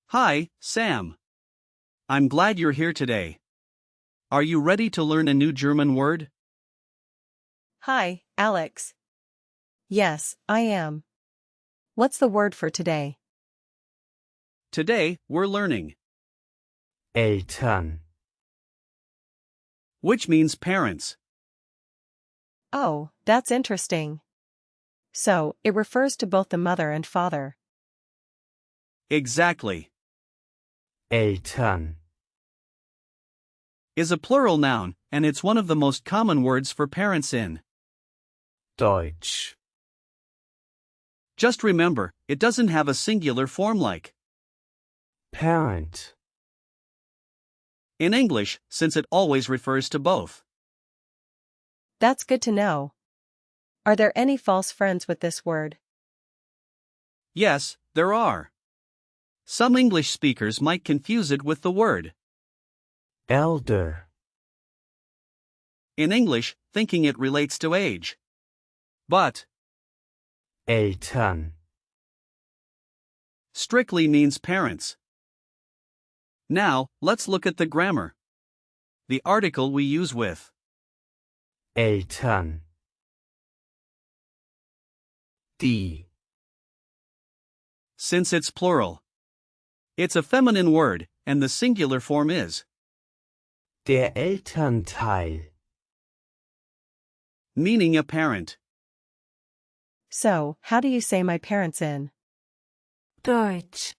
Hi, Sam. I'm glad you're here today. Are you ready to learn a new German word? Hi, Alex. Yes, I am. What's the word for today? Today, we're learning, Eltern, which means parents. Oh, that's interesting. So, it refers to both the mother and father. Exactly. Eltern, Is a plural noun, and it's one of the most common words for parents in. Deutsch, Just remember, it doesn't have a singular form like parent, in English, since it always refers to both. That's good to know. Are there any false friends with this word? Yes, there are. Some English speakers might confuse it with the word elder, in English, thinking it relates to age. But Eltern, strictly means parents. Now, let's look at the grammar. The article we use with Eltern. Die, since it's plural. It's a feminine word, and the singular form is der Elternteil, meaning a parent. So, how do you say my parents in? Deutsch,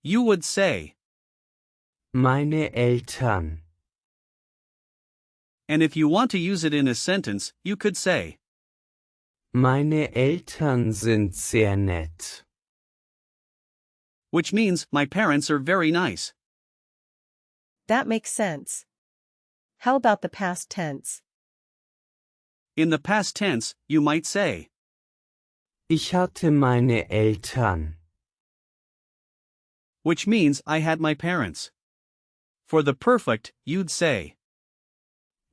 You would say, meine Eltern, and if you want to use it in a sentence, you could say, meine Eltern sind sehr nett. which means my parents are very nice. That makes sense. How about the past tense? In the past tense, you might say, Ich hatte meine Eltern. which means I had my parents. For the perfect, you'd say,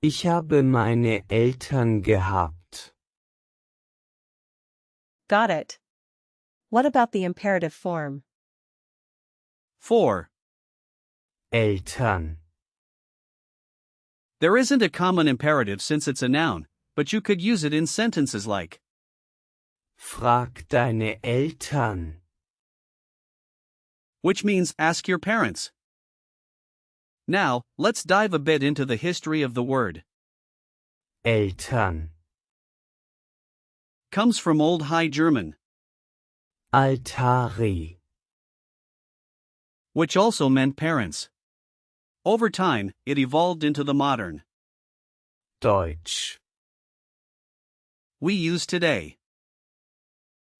Ich habe meine Eltern gehabt. Got it. What about the imperative form? for. Eltern, There isn't a common imperative since it's a noun, but you could use it in sentences like, frag deine Eltern. which means ask your parents. Now, let's dive a bit into the history of the word. Eltern, Comes from Old High German, Altari, which also meant parents. Over time, it evolved into the modern Deutsch. we use today.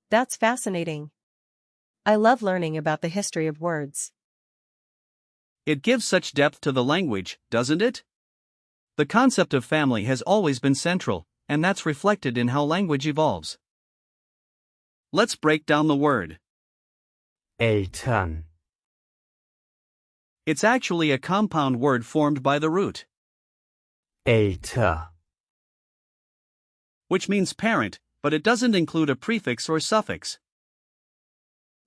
That's fascinating. I love learning about the history of words. It gives such depth to the language, doesn't it? The concept of family has always been central, and that's reflected in how language evolves. Let's break down the word. Eltern, It's actually a compound word formed by the root, älter, which means parent, but it doesn't include a prefix or suffix.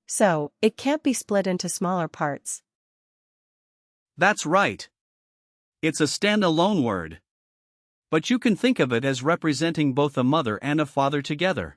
So, it can't be split into smaller parts. That's right. It's a stand-alone word. But you can think of it as representing both a mother and a father together.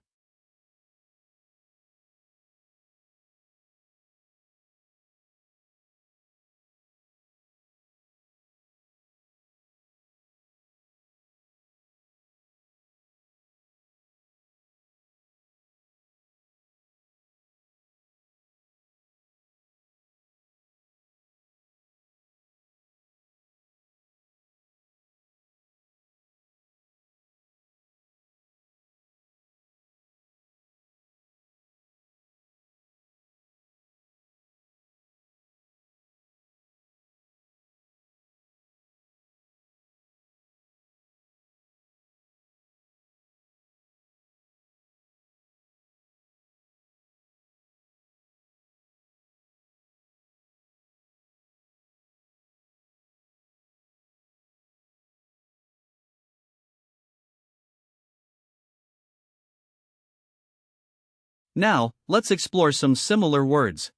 Now, let's explore some similar words.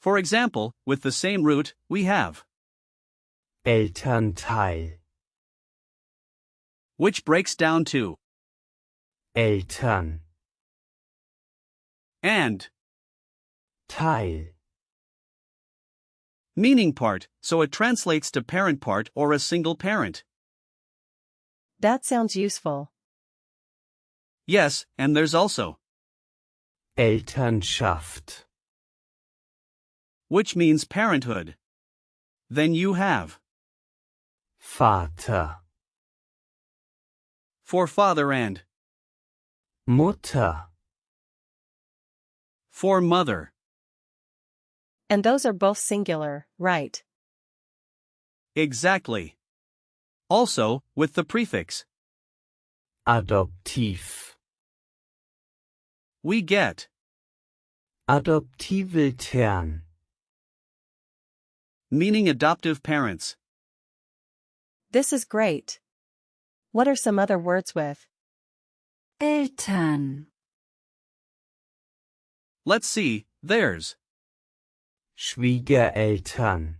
For example, with the same root, we have Elternteil, which breaks down to Eltern, and Teil, meaning part, so it translates to parent part or a single parent. That sounds useful. Yes, and there's also Elternschaft, which means parenthood. Then you have Vater, for father and Mutter, for mother. And those are both singular, right? Exactly. Also, with the prefix, Adoptiv, we get Adoptiveltern, meaning adoptive parents. This is great. What are some other words with Eltern, Let's see, there's Schwiegereltern,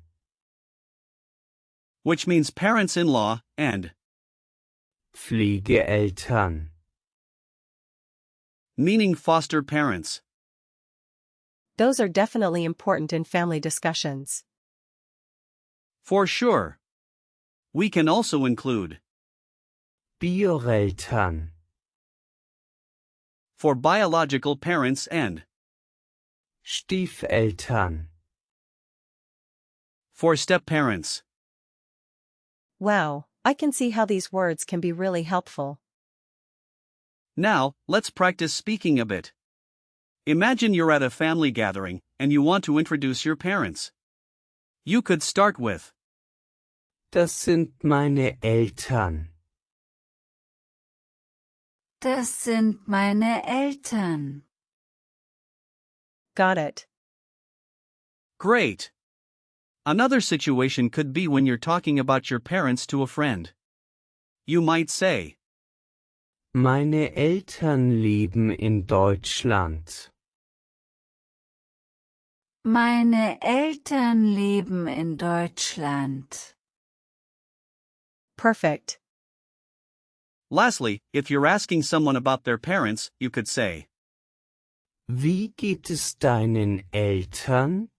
which means parents-in-law, and Pflegeeltern, meaning foster parents. Those are definitely important in family discussions. For sure. We can also include Bioreltern, for biological parents and Stiefeltern, for step-parents. Wow, I can see how these words can be really helpful. Now, let's practice speaking a bit. Imagine you're at a family gathering, and you want to introduce your parents. You could start with Das sind meine Eltern. das sind meine Eltern. Got it. great. Another situation could be when you're talking about your parents to a friend. You might say, Meine Eltern leben in Deutschland. Meine Eltern leben in Deutschland. Perfect. Lastly, if you're asking someone about their parents, you could say, Wie geht es deinen Eltern?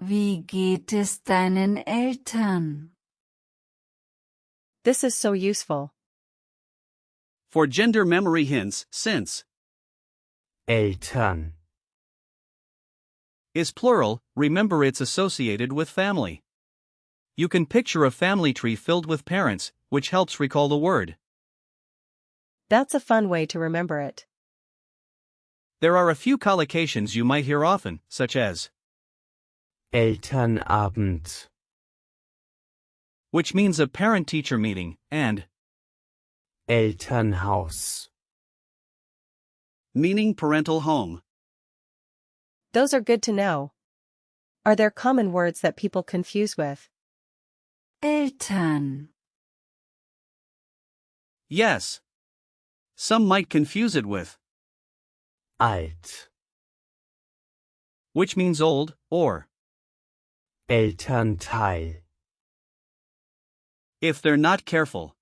Wie geht es deinen Eltern? This is so useful. for gender memory hints, since Eltern. is plural, remember it's associated with family. You can picture a family tree filled with parents, which helps recall the word. That's a fun way to remember it. There are a few collocations you might hear often, such as Elternabend. which means a parent-teacher meeting, and Elternhaus. meaning parental home. Those are good to know. Are there common words that people confuse with Eltern. Yes. Some might confuse it with, Alt. which means old, or, Elternteil. if they're not careful.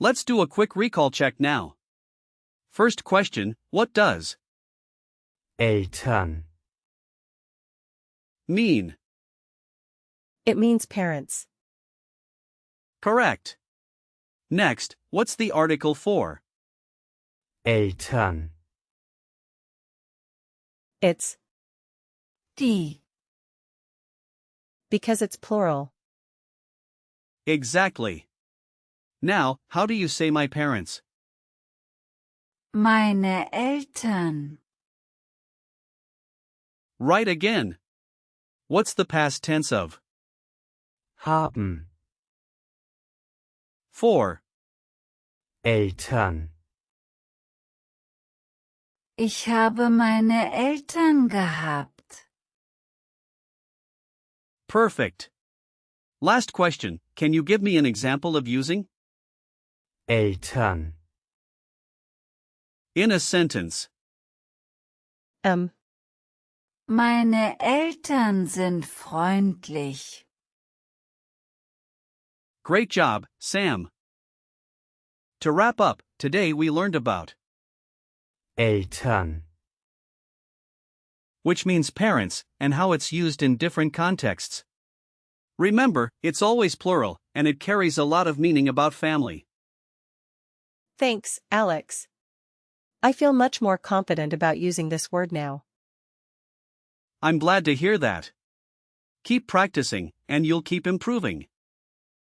Let's do a quick recall check now. First question, what does Eltern. mean? it means parents. Correct. Next, what's the article for? Eltern. It's Die. because it's plural. Exactly. Now, how do you say my parents? Meine Eltern. Right again. What's the past tense of Haben. for? Eltern. Ich habe meine Eltern gehabt. Perfect. Last question, can you give me an example of using Eltern. in a sentence? Meine Eltern sind freundlich. Great job, Sam. To wrap up, today we learned about Eltern, which means parents, and how it's used in different contexts. Remember, it's always plural, and it carries a lot of meaning about family. Thanks, Alex. I feel much more confident about using this word now. I'm glad to hear that. Keep practicing, and you'll keep improving.